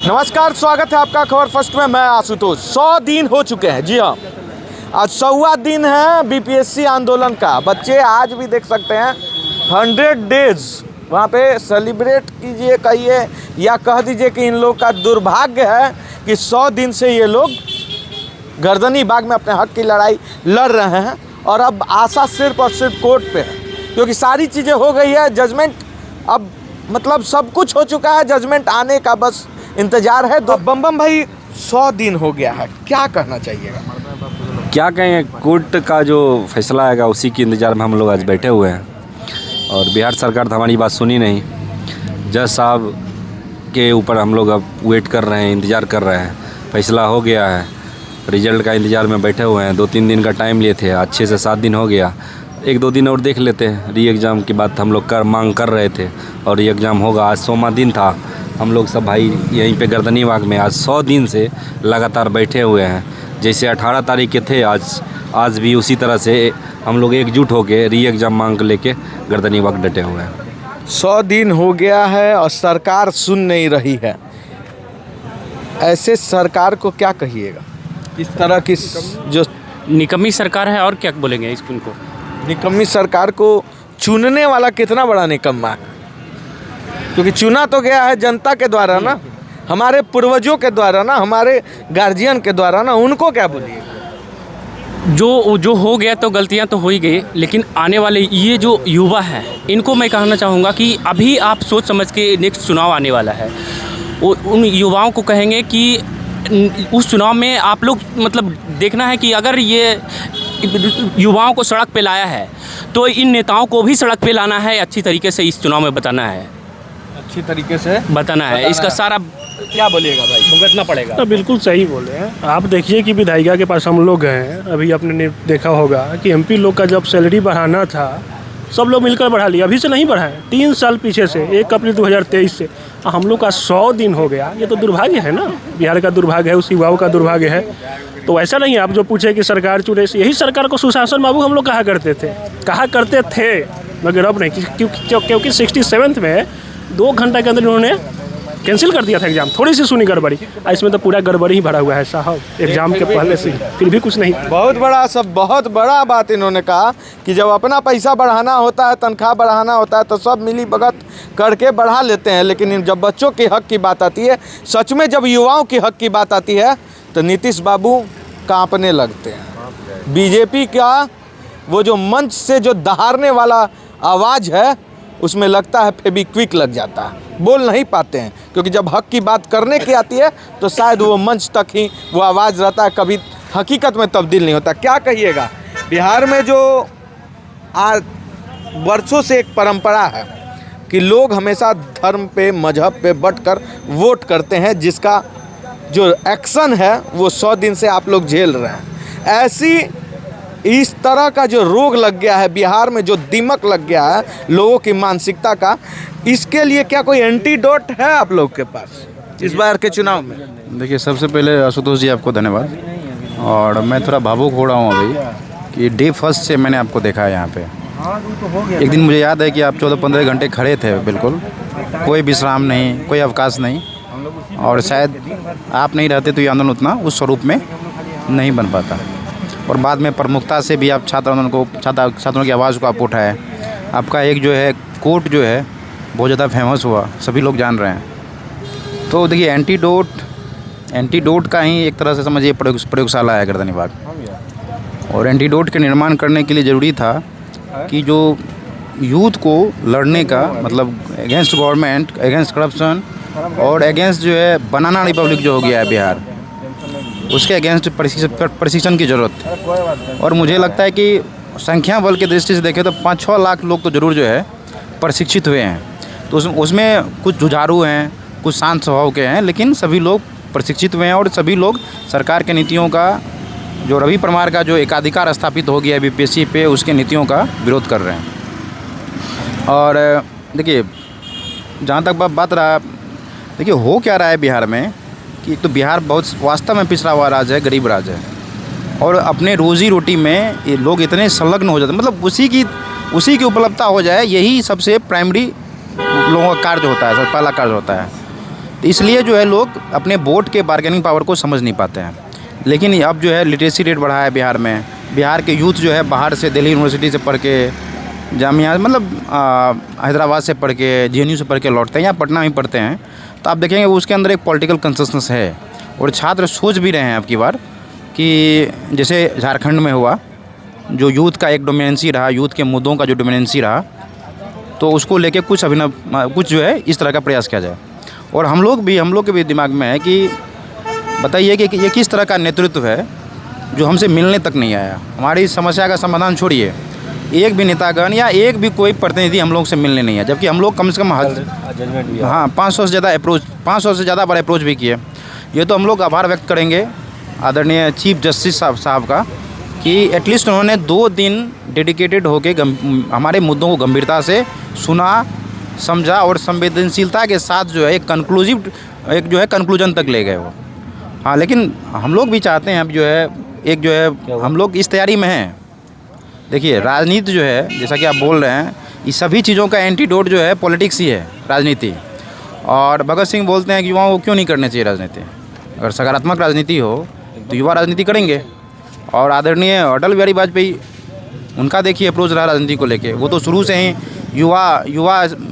नमस्कार, स्वागत है आपका खबर फर्स्ट में। मैं आशुतोष। 100 दिन हो चुके हैं। जी हाँ, आज 100वां दिन है बीपीएससी आंदोलन का। बच्चे आज भी देख सकते हैं 100 डेज वहाँ पे सेलिब्रेट कीजिए, कहिए या कह दीजिए कि इन लोग का दुर्भाग्य है कि 100 दिन से ये लोग गर्दनी बाग में अपने हक की लड़ाई लड़ रहे हैं और अब आशा सिर्फ और सिर्फ कोर्ट पे है, क्योंकि सारी चीज़ें हो गई है। जजमेंट अब मतलब सब कुछ हो चुका है, जजमेंट आने का बस इंतजार है। बम भाई 100 दिन हो गया है, क्या कहना चाहिएगा? क्या कहें, कोर्ट का जो फैसला आएगा उसी के इंतज़ार में हम लोग आज बैठे हुए हैं। और बिहार सरकार तो हमारी बात सुनी नहीं। जज साहब के ऊपर हम लोग अब वेट कर रहे हैं, इंतज़ार कर रहे हैं। फैसला हो गया है, रिजल्ट का इंतज़ार में बैठे हुए हैं। 2-3 दिन का टाइम लिए थे, आज 6 से 7 दिन हो गया। 1-2 दिन और देख लेते हैं। री एग्ज़ाम की बात हम लोग मांग कर रहे थे और री एग्ज़ाम होगा। आज 100वां दिन था। हम लोग सब भाई यहीं पे गर्दनी बाग में आज 100 दिन से लगातार बैठे हुए हैं। जैसे 18 तारीख के थे, आज भी उसी तरह से हम लोग एकजुट होकर री एग्ज़ाम मांग लेके गर्दनी बाग डटे हुए हैं। 100 दिन हो गया है और सरकार सुन नहीं रही है। ऐसे सरकार को क्या कहिएगा? इस तरह की जो निकम्मी सरकार है, और क्या बोलेंगे इनको? निकम्मी सरकार को चुनने वाला कितना बड़ा निकम्मा है, क्योंकि चुना तो गया है जनता के द्वारा ना, हमारे पूर्वजों के द्वारा ना, हमारे गार्जियन के द्वारा ना। उनको क्या बोलिए? जो हो गया तो गलतियां तो हो ही गई, लेकिन आने वाले ये जो युवा है इनको मैं कहना चाहूँगा कि अभी आप सोच समझ के नेक्स्ट चुनाव आने वाला है, उन युवाओं को कहेंगे कि उस चुनाव में आप लोग मतलब देखना है कि अगर ये युवाओं को सड़क पे लाया है तो इन नेताओं को भी सड़क पे लाना है। अच्छी तरीके से इस चुनाव में बताना है, अच्छी तरीके से बताना है। इसका सारा क्या बोलिएगा भाई? भुगतना पड़ेगा। तो बिल्कुल सही बोले हैं आप। देखिए कि विधायिका के पास हम लोग गए, अभी आपने देखा होगा कि एमपी लोग का जब सैलरी बढ़ाना था सब लोग मिलकर बढ़ा लिया। अभी से नहीं बढ़ाए, 3 साल पीछे से, 1 अप्रैल 2023 से। हम लोग का 100 दिन हो गया। ये तो दुर्भाग्य है ना, बिहार का दुर्भाग्य है, उस युवाओं का दुर्भाग्य है। तो ऐसा नहीं है आप जो पूछे कि सरकार चुने, यही सरकार को सुशासन बाबू हम लोग कहा करते थे, मगर अब नहीं, क्योंकि 67th में 2 घंटा के अंदर इन्होंने कैंसिल कर दिया था एग्जाम। थोड़ी सी सुनी गड़बड़ी, इसमें तो पूरा गड़बड़ी ही भरा हुआ है साहब एग्जाम के पहले से, फिर भी कुछ नहीं। बहुत बड़ा बात इन्होंने कहा कि जब अपना पैसा बढ़ाना होता है, तनख्वाह बढ़ाना होता है, तो सब मिली भगत करके बढ़ा लेते हैं, लेकिन जब बच्चों के हक की बात आती है, सच में जब युवाओं के हक की बात आती है, तो नीतीश बाबू कांपने लगते हैं। बीजेपी का वो जो मंच से जो दहाड़ने वाला आवाज़ है, उसमें लगता है फेविक्विक लग जाता है, बोल नहीं पाते हैं, क्योंकि जब हक की बात करने की आती है तो शायद वो मंच तक ही वो आवाज़ रहता है, कभी हकीकत में तब्दील नहीं होता। क्या कहिएगा? बिहार में जो आज वर्षों से एक परंपरा है कि लोग हमेशा धर्म पे, मजहब पे बंटकर वोट करते हैं, जिसका जो एक्शन है वो 100 दिन से आप लोग झेल रहे हैं। ऐसी इस तरह का जो रोग लग गया है बिहार में, जो दीमक लग गया है लोगों की मानसिकता का, इसके लिए क्या कोई एंटीडोट है आप लोग के पास इस बार के चुनाव में? देखिए, सबसे पहले आशुतोष जी आपको धन्यवाद। और मैं थोड़ा भावुक हो रहा हूँ अभी कि डे फर्स्ट से मैंने आपको देखा है यहाँ पे। एक दिन मुझे याद है कि आप 14-15 घंटे खड़े थे, बिल्कुल कोई विश्राम नहीं, कोई अवकाश नहीं, और शायद आप नहीं रहते तो ये आंदोलन उतना उस स्वरूप में नहीं बन पाता। और बाद में प्रमुखता से भी आप छात्रों की आवाज़ को आप उठाए। आपका एक जो है कोट जो है बहुत ज़्यादा फेमस हुआ, सभी लोग जान रहे हैं। तो देखिए, एंटीडोट का ही एक तरह से समझिए प्रयोगशाला है गर्दनी बाग। और एंटीडोट के निर्माण करने के लिए ज़रूरी था कि जो यूथ को लड़ने का मतलब अगेंस्ट गवर्नमेंट, अगेंस्ट करप्शन और अगेंस्ट जो है बनाना रिपब्लिक जो हो गया है बिहार, उसके अगेंस्ट प्रशिक्षण की ज़रूरत है। और मुझे लगता है कि संख्या बल की दृष्टि से देखें तो 5-6 लाख लोग तो ज़रूर जो है प्रशिक्षित हुए हैं। तो उसमें कुछ जुझारू हैं, कुछ शांत स्वभाव के हैं, लेकिन सभी लोग प्रशिक्षित हुए हैं और सभी लोग सरकार के नीतियों का, जो रवि परमार का जो एकाधिकार स्थापित हो गया है बीपीएससी पे, उसके नीतियों का विरोध कर रहे हैं। और देखिए, जहाँ तक बात रहा, देखिए हो क्या रहा है बिहार में कि तो बिहार बहुत वास्तव में पिछड़ा हुआ राज्य है, गरीब राज्य है। और अपने रोज़ी रोटी में ये लोग इतने संलग्न हो जाते हैं, मतलब उसी की उपलब्धता हो जाए, यही सबसे प्राइमरी लोगों का कार्य होता है, सबसे पहला कार्य होता है। तो इसलिए जो है लोग अपने वोट के बार्गेनिंग पावर को समझ नहीं पाते हैं। लेकिन अब जो है लिटरेसी रेट बढ़ा है बिहार में, बिहार के यूथ जो है बाहर से दिल्ली यूनिवर्सिटी से पढ़ के, जामिया मतलब हैदराबाद से पढ़ के, JNU से पढ़ के लौटते हैं या पटना में पढ़ते हैं। तो आप देखेंगे उसके अंदर एक पॉलिटिकल कंसिस्टेंस है और छात्र सोच भी रहे हैं अब की बार कि जैसे झारखंड में हुआ, जो यूथ का एक डोमिनेंसी रहा, यूथ के मुद्दों का जो डोमिनेंसी रहा, तो उसको लेके कुछ जो है इस तरह का प्रयास किया जाए। और हम लोग के भी दिमाग में है कि बताइए कि ये किस तरह का नेतृत्व है जो हमसे मिलने तक नहीं आया। हमारी समस्या का समाधान छोड़िए, एक भी नेतागण या एक भी कोई प्रतिनिधि हम लोग से मिलने नहीं आया, जबकि हम लोग कम से कम 500 से ज़्यादा बार अप्रोच भी किए। ये तो हम लोग आभार व्यक्त करेंगे आदरणीय चीफ जस्टिस साहब का कि एटलीस्ट उन्होंने 2 दिन डेडिकेटेड होके हमारे मुद्दों को गंभीरता से सुना, समझा और संवेदनशीलता के साथ जो है एक कंक्लूजन तक ले गए वो। हाँ, लेकिन हम लोग भी चाहते हैं अब जो है हम लोग इस तैयारी में हैं। देखिए राजनीति जो है, जैसा कि आप बोल रहे हैं, इस सभी चीज़ों का एंटीडोट जो है पॉलिटिक्स ही है, राजनीति। और भगत सिंह बोलते हैं कि युवाओं को क्यों नहीं करनी चाहिए राजनीति। अगर सकारात्मक राजनीति हो तो युवा राजनीति करेंगे। और आदरणीय अटल बिहारी वाजपेयी, उनका देखिए अप्रोच रहा राजनीति को लेके। वो तो शुरू से ही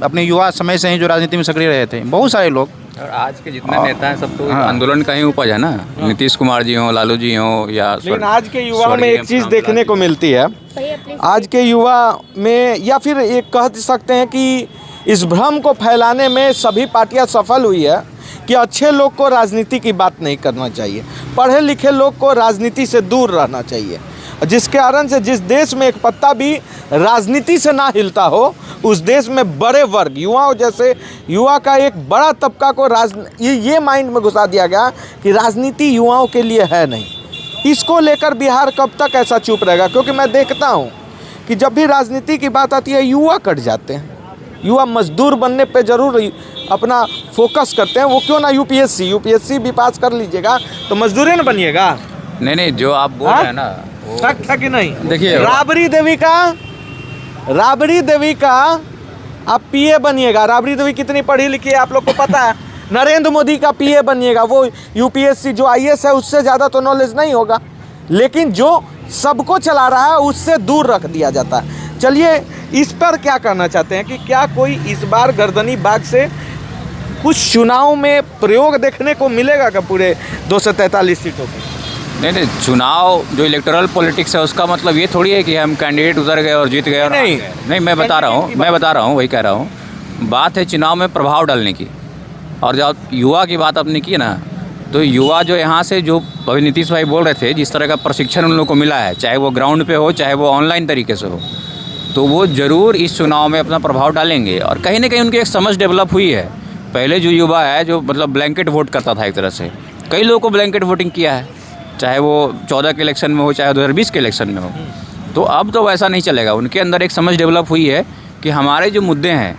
अपने युवा समय से ही जो राजनीति में सक्रिय रहे थे। बहुत सारे लोग और आज के जितने नेता हैं सब तो आंदोलन का ही उपज है ना। नीतीश कुमार जी हों, लालू जी हों या लेकिन आज के युवाओं में एक चीज़ देखने को मिलती है, आज के युवा में, या फिर एक कह सकते हैं कि इस भ्रम को फैलाने में सभी पार्टियां सफल हुई है कि अच्छे लोग को राजनीति की बात नहीं करना चाहिए, पढ़े लिखे लोग को राजनीति से दूर रहना चाहिए, जिसके कारण से जिस देश में एक पत्ता भी राजनीति से ना हिलता हो, उस देश में बड़े वर्ग युवाओं जैसे युवा का एक बड़ा तबका को ये माइंड में घुसा दिया गया कि राजनीति युवाओं के लिए है नहीं। इसको लेकर बिहार कब तक ऐसा चुप रहेगा? क्योंकि मैं देखता हूँ कि जब भी राजनीति की बात आती है युवा कट जाते हैं। युवा मजदूर बनने पे ज़रूर अपना फोकस करते हैं। वो क्यों ना यूपीएससी भी पास कर लीजिएगा तो मजदूर न बनिएगा। नहीं, जो आप बोल रहे हैं ना शक था कि नहीं? देखिए राबड़ी देवी का आप पीए बनिएगा। राबड़ी देवी कितनी पढ़ी लिखी है आप लोग को पता है? नरेंद्र मोदी का पीए बनिएगा। वो यूपीएससी जो आईएएस है उससे ज़्यादा तो नॉलेज नहीं होगा, लेकिन जो सबको चला रहा है उससे दूर रख दिया जाता है। चलिए, इस पर क्या करना चाहते हैं कि क्या कोई इस बार गर्दनी बाग से कुछ चुनाव में प्रयोग देखने को मिलेगा क्या पूरे 243 सीटों की? नहीं, चुनाव जो इलेक्टोरल पॉलिटिक्स है उसका मतलब ये थोड़ी है कि हम कैंडिडेट उधर गए और जीत गए और नहीं, मैं बता रहा हूँ वही कह रहा हूँ। बात है चुनाव में प्रभाव डालने की। और जब युवा की बात आपने की ना, तो युवा जो यहाँ से जो अभी नीतीश भाई बोल रहे थे, जिस तरह का प्रशिक्षण उन लोगों को मिला है, चाहे वो ग्राउंड पे हो चाहे वो ऑनलाइन तरीके से हो, तो वो ज़रूर इस चुनाव में अपना प्रभाव डालेंगे। और कहीं ना कहीं उनकी एक समझ डेवलप हुई है। पहले जो युवा है जो मतलब ब्लैंकेट वोट करता था, एक तरह से कई लोगों को ब्लैंकेट वोटिंग किया है, चाहे वो 14 के इलेक्शन में हो चाहे 2020 के इलेक्शन में हो। तो अब तो वैसा नहीं चलेगा। उनके अंदर एक समझ डेवलप हुई है कि हमारे जो मुद्दे हैं,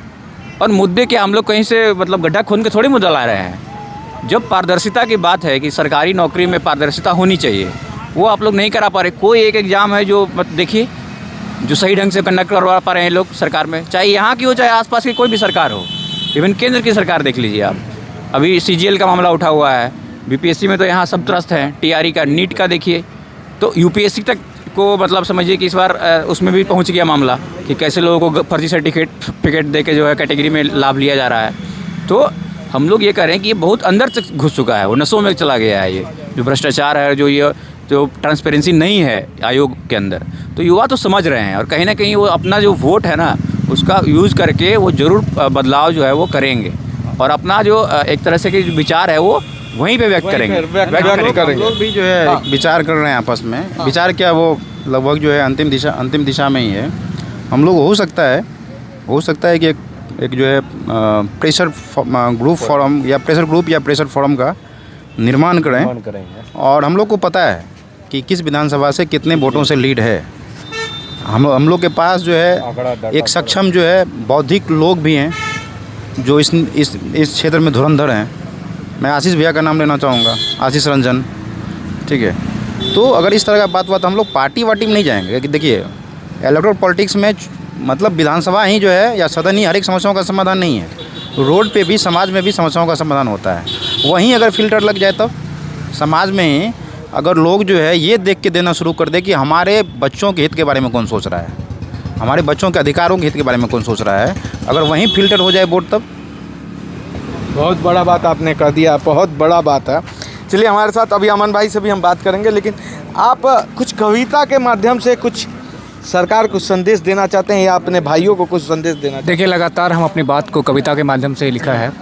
और मुद्दे के हम लोग कहीं से मतलब गड्ढा खोद के थोड़ी मुद्दा ला रहे हैं। जब पारदर्शिता की बात है कि सरकारी नौकरी में पारदर्शिता होनी चाहिए, वो आप लोग नहीं करा पा रहे। कोई एक एग्ज़ाम है जो देखिए जो सही ढंग से कंडक्ट करवा पा रहे हैं लोग सरकार में, चाहे यहाँ की हो चाहे आसपास की कोई भी सरकार हो। इवन केंद्र की सरकार देख लीजिए आप, अभी CGL का मामला उठा हुआ है, BPSC में तो यहाँ सब त्रस्त हैं, TRE का, नीट का देखिए, तो UPSC तक को मतलब समझिए कि इस बार उसमें भी पहुँच गया मामला कि कैसे लोगों को फर्जी सर्टिफिकेट दे के जो है कैटेगरी में लाभ लिया जा रहा है। तो हम लोग ये कह रहे हैं कि ये बहुत अंदर तक घुस चुका है, वो नसों में चला गया है। ये जो भ्रष्टाचार है, जो ट्रांसपेरेंसी नहीं है आयोग के अंदर, तो युवा तो समझ रहे हैं। और कहीं ना कहीं वो अपना जो वोट है ना उसका यूज़ करके वो ज़रूर बदलाव जो है वो करेंगे, और अपना जो एक तरह से कि विचार है वो वहीं पे व्यक्त करेंगे। लोग भी जो है विचार कर रहे हैं आपस में। विचार क्या, वो लगभग जो है अंतिम दिशा में ही है। हम लोग हो सकता है कि एक जो है प्रेशर ग्रुप या प्रेशर फोरम का निर्माण करें। और हम लोग को पता है कि किस विधानसभा से कितने वोटों से लीड है। हम लोग के पास जो है एक सक्षम जो है बौद्धिक लोग भी हैं जो इस क्षेत्र में धुरंधर हैं। मैं आशीष भैया का नाम लेना चाहूँगा, आशीष रंजन, ठीक है। तो अगर इस तरह का बात हम लोग पार्टी वार्टी में नहीं जाएंगे कि देखिए इलेक्टोरल पॉलिटिक्स में मतलब विधानसभा ही जो है या सदन ही हर एक समस्याओं का समाधान नहीं है। रोड पे भी, समाज में भी समस्याओं का समाधान होता है। वहीं अगर फ़िल्टर लग जाए तब समाज में ही अगर लोग जो है ये देख के देना शुरू कर दे कि हमारे बच्चों के हित के बारे में कौन सोच रहा है, हमारे बच्चों के अधिकारों के हित के बारे में कौन सोच रहा है, अगर वहीं फ़िल्टर हो जाए वोट तब। बहुत बड़ा बात आपने कह दिया, बहुत बड़ा बात है। चलिए हमारे साथ अभी अमन भाई से भी हम बात करेंगे, लेकिन आप कुछ कविता के माध्यम से कुछ सरकार को संदेश देना चाहते हैं या अपने भाइयों को कुछ संदेश देना चाहते देखिए, लगातार हम अपनी बात को कविता के माध्यम से लिखा है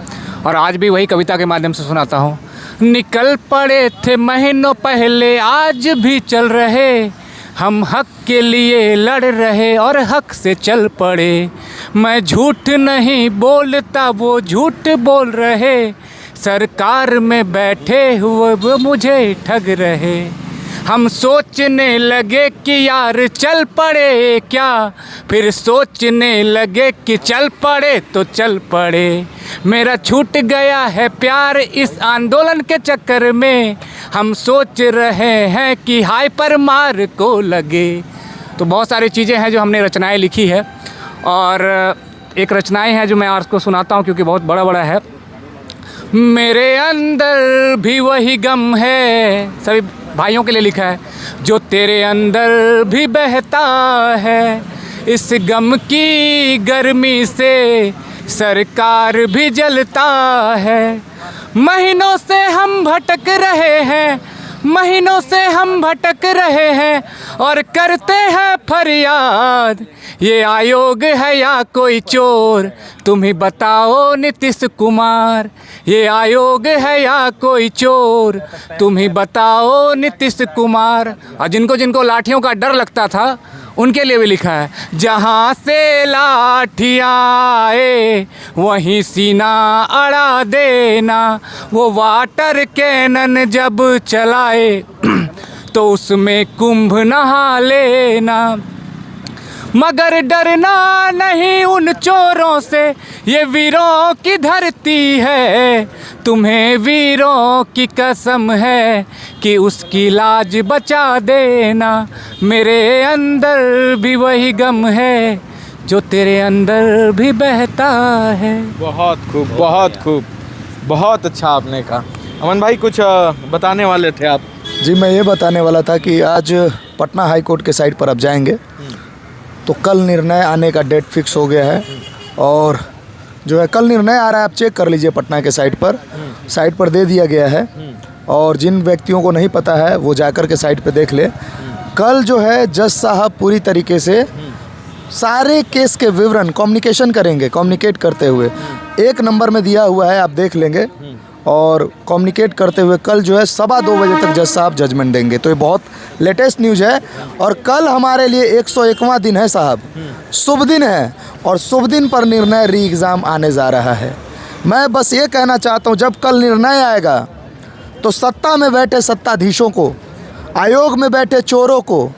और आज भी वही कविता के माध्यम से सुनाता हूँ। निकल पड़े थे महीनों पहले, आज भी चल रहे, हम हक के लिए लड़ रहे और हक से चल पड़े। मैं झूठ नहीं बोलता, वो झूठ बोल रहे, सरकार में बैठे हुए वो मुझे ठग रहे। हम सोचने लगे कि यार चल पड़े क्या, फिर सोचने लगे कि चल पड़े तो चल पड़े। मेरा छूट गया है प्यार इस आंदोलन के चक्कर में, हम सोच रहे हैं कि हाय पर मार को लगे। तो बहुत सारी चीज़ें हैं जो हमने रचनाएं लिखी है और एक रचनाएं हैं जो मैं आपको सुनाता हूं क्योंकि बहुत बड़ा बड़ा है। मेरे अंदर भी वही गम है, सभी भाइयों के लिए लिखा है, जो तेरे अंदर भी बहता है। इस गम की गर्मी से सरकार भी जलता है। महीनों से हम भटक रहे हैं, महीनों से हम भटक रहे हैं और करते हैं फरियाद। ये आयोग है या कोई चोर, तुम ही बताओ नीतीश कुमार। ये आयोग है या कोई चोर, तुम ही बताओ नीतीश कुमार। और जिनको जिनको लाठियों का डर लगता था उनके लिए भी लिखा है, जहाँ से लाठियाँ आए वहीं सीना अड़ा देना। वो वाटर कैनन जब चलाए तो उसमें कुंभ नहा लेना। मगर डरना नहीं उन चोरों से, ये वीरों की धरती है। तुम्हें वीरों की कसम है कि उसकी लाज बचा देना। मेरे अंदर भी वही गम है, जो तेरे अंदर भी बहता है। बहुत खूब, बहुत खूब, बहुत अच्छा आपने कहा। अमन भाई कुछ बताने वाले थे आप? जी, मैं ये बताने वाला था कि आज पटना हाई कोर्ट के साइट पर अब जाएंगे तो कल निर्णय आने का डेट फिक्स हो गया है और जो है कल निर्णय आ रहा है। आप चेक कर लीजिए, पटना के साइट पर दे दिया गया है और जिन व्यक्तियों को नहीं पता है वो जाकर के साइट पे देख ले। कल जो है जज साहब पूरी तरीके से सारे केस के विवरण कम्युनिकेट करते हुए 1 नंबर में दिया हुआ है, आप देख लेंगे। और कम्युनिकेट करते हुए कल जो है 2:15 बजे तक जज साहब जजमेंट देंगे। तो ये बहुत लेटेस्ट न्यूज़ है और कल हमारे लिए 101वां दिन है साहब, शुभ दिन है और शुभ दिन पर निर्णय री एग्ज़ाम आने जा रहा है। मैं बस ये कहना चाहता हूँ, जब कल निर्णय आएगा तो सत्ता में बैठे सत्ताधीशों को, आयोग में बैठे चोरों को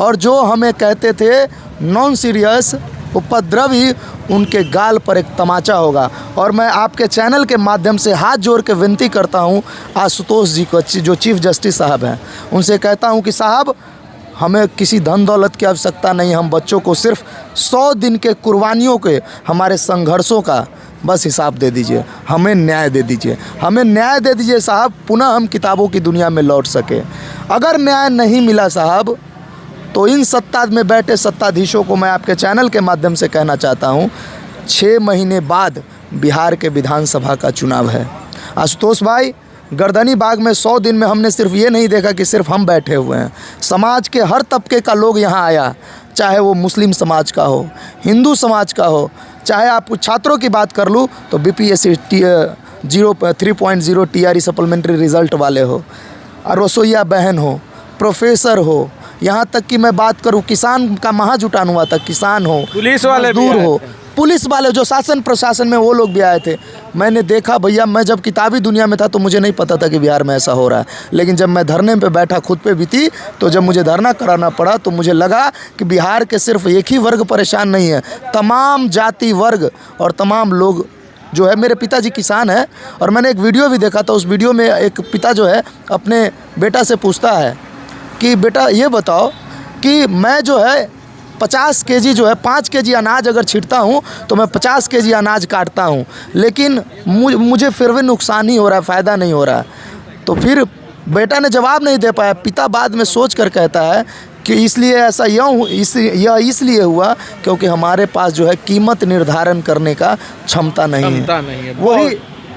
और जो हमें कहते थे नॉन सीरियस उपद्रवी, उनके गाल पर एक तमाचा होगा। और मैं आपके चैनल के माध्यम से हाथ जोड़ के विनती करता हूं आशुतोष जी को, जो चीफ़ जस्टिस साहब हैं, उनसे कहता हूं कि साहब हमें किसी धन दौलत की आवश्यकता नहीं, हम बच्चों को सिर्फ 100 दिन के कुर्बानियों के, हमारे संघर्षों का बस हिसाब दे दीजिए, हमें न्याय दे दीजिए, हमें न्याय दे दीजिए साहब, पुनः हम किताबों की दुनिया में लौट सके। अगर न्याय नहीं मिला साहब तो इन सत्ता में बैठे सत्ताधीशों को मैं आपके चैनल के माध्यम से कहना चाहता हूं, 6 महीने बाद बिहार के विधानसभा का चुनाव है। आशुतोष भाई, गर्दनी बाग में 100 दिन में हमने सिर्फ ये नहीं देखा कि सिर्फ हम बैठे हुए हैं, समाज के हर तबके का लोग यहाँ आया, चाहे वो मुस्लिम समाज का हो, हिंदू समाज का हो, चाहे आप छात्रों की बात कर लूँ तो BPSC 3.0 TRE सप्लीमेंट्री रिज़ल्ट वाले हो, रसोईया बहन हो, प्रोफेसर हो, यहाँ तक कि मैं बात करूँ किसान का महाजुटान हुआ था, किसान हो, पुलिस वाले भी मजदूर हो, पुलिस वाले जो शासन प्रशासन में वो लोग भी आए थे। मैंने देखा भैया, मैं जब किताबी दुनिया में था तो मुझे नहीं पता था कि बिहार में ऐसा हो रहा है, लेकिन जब मैं धरने पे बैठा खुद पे बीती, तो जब मुझे धरना कराना पड़ा तो मुझे लगा कि बिहार के सिर्फ एक ही वर्ग परेशान नहीं है, तमाम जाति वर्ग और तमाम लोग जो है। मेरे पिताजी किसान हैं और मैंने एक वीडियो भी देखा था, उस वीडियो में एक पिता जो है अपने बेटा से पूछता है कि बेटा ये बताओ कि मैं जो है 50 केजी जो है 5 केजी अनाज अगर छींटता हूँ तो मैं 50 केजी अनाज काटता हूँ, लेकिन मुझे फिर भी नुकसान ही हो रहा है, फ़ायदा नहीं हो रहा है। तो फिर बेटा ने जवाब नहीं दे पाया। पिता बाद में सोच कर कहता है कि इसलिए ऐसा यह इसलिए हुआ क्योंकि हमारे पास जो है कीमत निर्धारण करने का क्षमता नहीं है।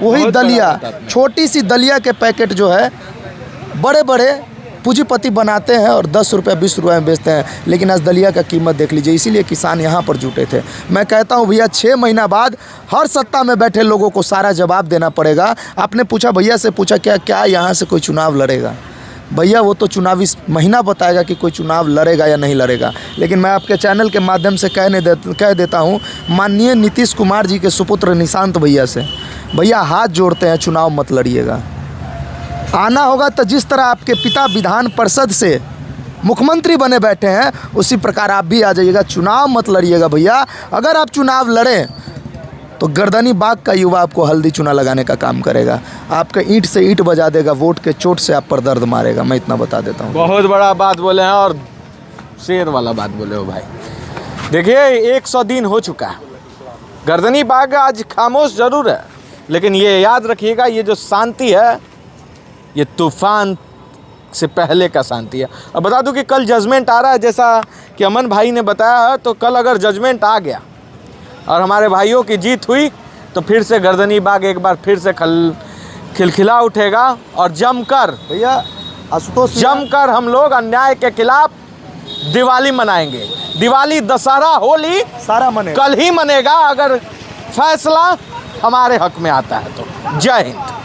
वही दलिया, छोटी सी दलिया के पैकेट जो है बड़े बड़े पूंजीपति बनाते हैं और 10 रुपये 20 रुपये में बेचते हैं, लेकिन आज दलिया का कीमत देख लीजिए। इसीलिए किसान यहाँ पर जुटे थे। मैं कहता हूँ भैया 6 महीना बाद हर सत्ता में बैठे लोगों को सारा जवाब देना पड़ेगा। आपने पूछा, भैया से पूछा क्या यहाँ से कोई चुनाव लड़ेगा? भैया वो तो चुनावी महीना बताएगा कि कोई चुनाव लड़ेगा या नहीं लड़ेगा। लेकिन मैं आपके चैनल के माध्यम से कह देता हूँ माननीय नीतीश कुमार जी के सुपुत्र निशांत भैया से, भैया हाथ जोड़ते हैं, चुनाव मत लड़िएगा। आना होगा तो जिस तरह आपके पिता विधान परिषद से मुख्यमंत्री बने बैठे हैं उसी प्रकार आप भी आ जाइएगा, चुनाव मत लड़िएगा भैया। अगर आप चुनाव लड़ें तो गर्दनी बाग का युवा आपको हल्दी चूना लगाने का काम करेगा, आपके ईंट से ईंट बजा देगा, वोट के चोट से आप पर दर्द मारेगा। मैं इतना बता देता हूँ। बहुत बड़ा बात बोले हैं और शेर वाला बात बोले हो भाई। देखिए 100 दिन हो चुका है, गर्दनी बाग आज खामोश जरूर है, लेकिन ये याद रखिएगा ये जो शांति है ये तूफान से पहले का शांति है। अब बता दूं कि कल जजमेंट आ रहा है, जैसा कि अमन भाई ने बताया है। तो कल अगर जजमेंट आ गया और हमारे भाइयों की जीत हुई तो फिर से गर्दनी बाग एक बार फिर से खिलखिला उठेगा और जमकर भैया आशुतोष जमकर हम लोग अन्याय के खिलाफ दिवाली मनाएंगे। दिवाली, दशहरा, होली सारा मने कल ही मनेगा अगर फैसला हमारे हक में आता है तो। जय हिंद।